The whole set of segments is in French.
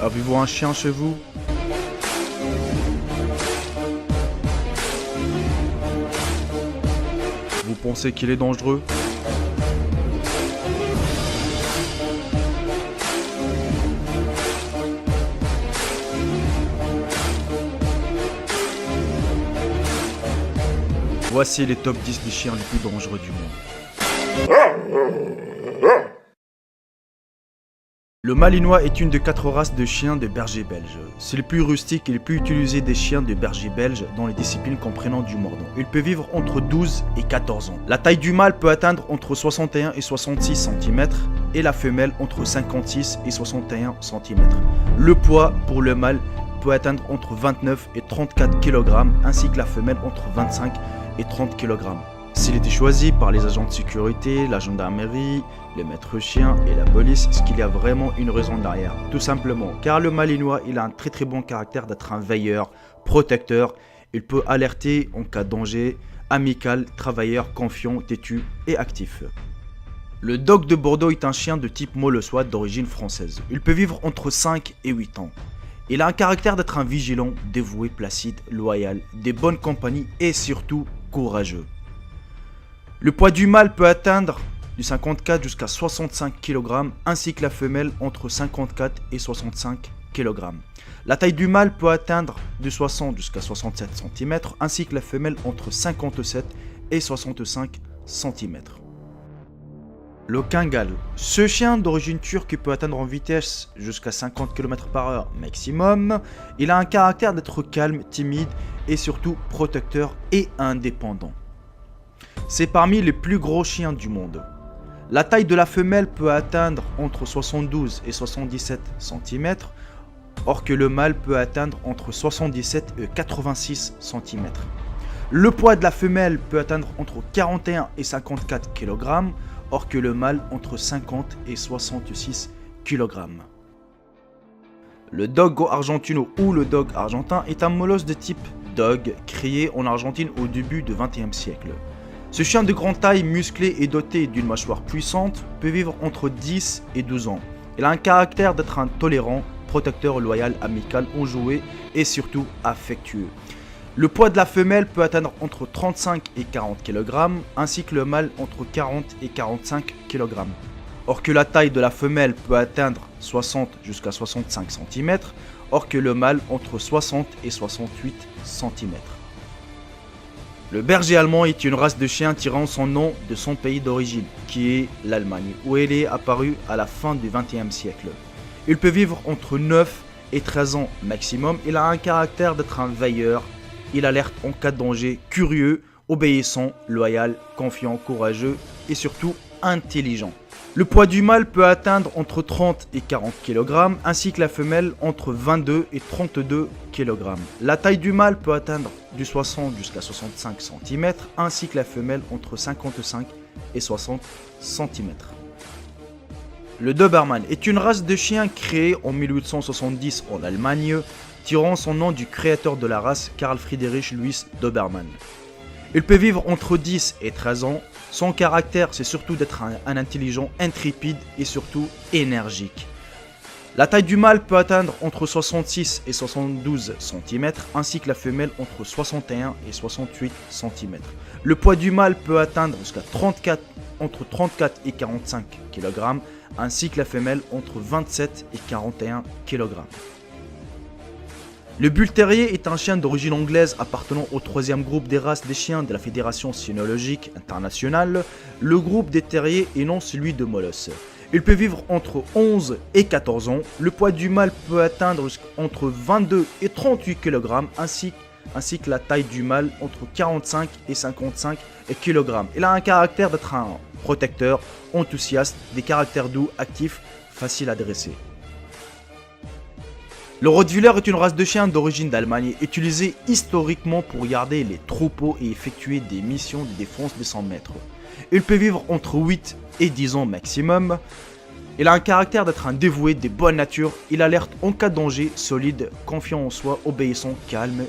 Avez-vous un chien chez vous? Vous pensez qu'il est dangereux? Voici les top 10 des chiens les plus dangereux du monde. Le Malinois est une des 4 races de chiens de berger belge. C'est le plus rustique et le plus utilisé des chiens de berger belge dans les disciplines comprenant du mordant. Il peut vivre entre 12 et 14 ans. La taille du mâle peut atteindre entre 61 et 66 cm et la femelle entre 56 et 61 cm. Le poids pour le mâle peut atteindre entre 29 et 34 kg ainsi que la femelle entre 25 et 30 kg. S'il était choisi par les agents de sécurité, la gendarmerie, le maître chien et la police, est-ce qu'il y a vraiment une raison derrière? Tout simplement, car le Malinois, il a un très bon caractère d'être un veilleur, protecteur. Il peut alerter en cas de danger, amical, travailleur, confiant, têtu et actif. Le Dog de Bordeaux est un chien de type molossois d'origine française. Il peut vivre entre 5 et 8 ans. Il a un caractère d'être un vigilant, dévoué, placide, loyal, des bonnes compagnies et surtout courageux. Le poids du mâle peut atteindre du 54 jusqu'à 65 kg ainsi que la femelle entre 54 et 65 kg. La taille du mâle peut atteindre de 60 jusqu'à 67 cm ainsi que la femelle entre 57 et 65 cm. Le Kangal. Ce chien d'origine turque peut atteindre en vitesse jusqu'à 50 km/h maximum. Il a un caractère d'être calme, timide et surtout protecteur et indépendant. C'est parmi les plus gros chiens du monde. La taille de la femelle peut atteindre entre 72 et 77 cm, or que le mâle peut atteindre entre 77 et 86 cm. Le poids de la femelle peut atteindre entre 41 et 54 kg, or que le mâle entre 50 et 66 kg. Le Dogo argentino ou le Dog argentin est un molosse de type Dog créé en Argentine au début du XXe siècle. Ce chien de grande taille, musclé et doté d'une mâchoire puissante peut vivre entre 10 et 12 ans. Il a un caractère d'être un tolérant, protecteur, loyal, amical, enjoué et surtout affectueux. Le poids de la femelle peut atteindre entre 35 et 40 kg, ainsi que le mâle entre 40 et 45 kg. Or que la taille de la femelle peut atteindre 60 jusqu'à 65 cm, or que le mâle entre 60 et 68 cm. Le berger allemand est une race de chien tirant son nom de son pays d'origine, qui est l'Allemagne, où elle est apparue à la fin du XXe siècle. Il peut vivre entre 9 et 13 ans maximum. Il a un caractère d'être un veilleur. Il alerte en cas de danger, curieux, obéissant, loyal, confiant, courageux et surtout intelligent. Le poids du mâle peut atteindre entre 30 et 40 kg, ainsi que la femelle entre 22 et 32 kg. La taille du mâle peut atteindre du 60 jusqu'à 65 cm, ainsi que la femelle entre 55 et 60 cm. Le Doberman est une race de chien créée en 1870 en Allemagne, tirant son nom du créateur de la race, Karl Friedrich Louis Dobermann. Il peut vivre entre 10 et 13 ans. Son caractère, c'est surtout d'être un intelligent, intrépide et surtout énergique. La taille du mâle peut atteindre entre 66 et 72 cm, ainsi que la femelle entre 61 et 68 cm. Le poids du mâle peut atteindre jusqu'à entre 34 et 45 kg, ainsi que la femelle entre 27 et 41 kg. Le Bull Terrier est un chien d'origine anglaise appartenant au 3e groupe des races des chiens de la Fédération cynologique internationale, le groupe des terriers et non celui de Molosse. Il peut vivre entre 11 et 14 ans. Le poids du mâle peut atteindre entre 22 et 38 kg, ainsi que la taille du mâle entre 45 et 55 kg. Il a un caractère d'être un protecteur, enthousiaste, des caractères doux, actifs, faciles à dresser. Le Rottweiler est une race de chien d'origine d'Allemagne, utilisée historiquement pour garder les troupeaux et effectuer des missions de défense de son maître. Il peut vivre entre 8 et 10 ans maximum. Il a un caractère d'être un dévoué, de bonne nature. Il alerte en cas de danger, solide, confiant en soi, obéissant, calme,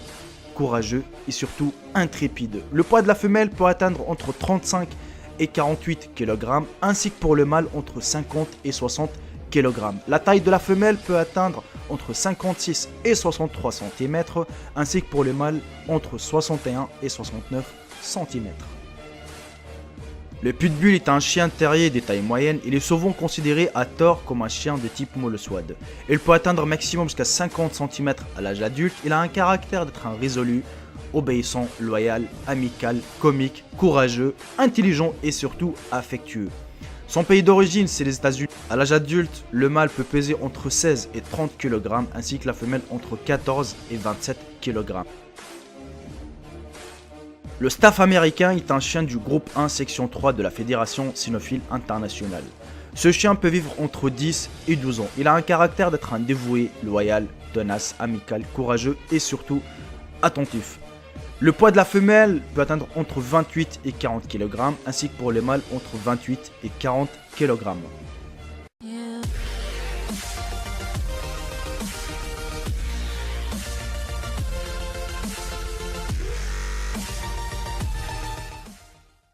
courageux et surtout intrépide. Le poids de la femelle peut atteindre entre 35 et 48 kg, ainsi que pour le mâle entre 50 et 60 kg. La taille de la femelle peut atteindre entre 56 et 63 cm, ainsi que pour le mâle entre 61 et 69 cm. Le pitbull est un chien terrier des tailles moyennes. Il est souvent considéré à tort comme un chien de type Molossoid. Swad. Il peut atteindre maximum jusqu'à 50 cm à l'âge adulte. Il a un caractère d'être un résolu, obéissant, loyal, amical, comique, courageux, intelligent et surtout affectueux. Son pays d'origine, c'est les États-Unis. À l'âge adulte, le mâle peut peser entre 16 et 30 kg, ainsi que la femelle entre 14 et 27 kg. Le Staff américain est un chien du groupe 1 section 3 de la Fédération cynophile internationale. Ce chien peut vivre entre 10 et 12 ans. Il a un caractère d'être un dévoué, loyal, tenace, amical, courageux et surtout attentif. Le poids de la femelle peut atteindre entre 28 et 40 kg, ainsi que pour les mâles entre 28 et 40 kg.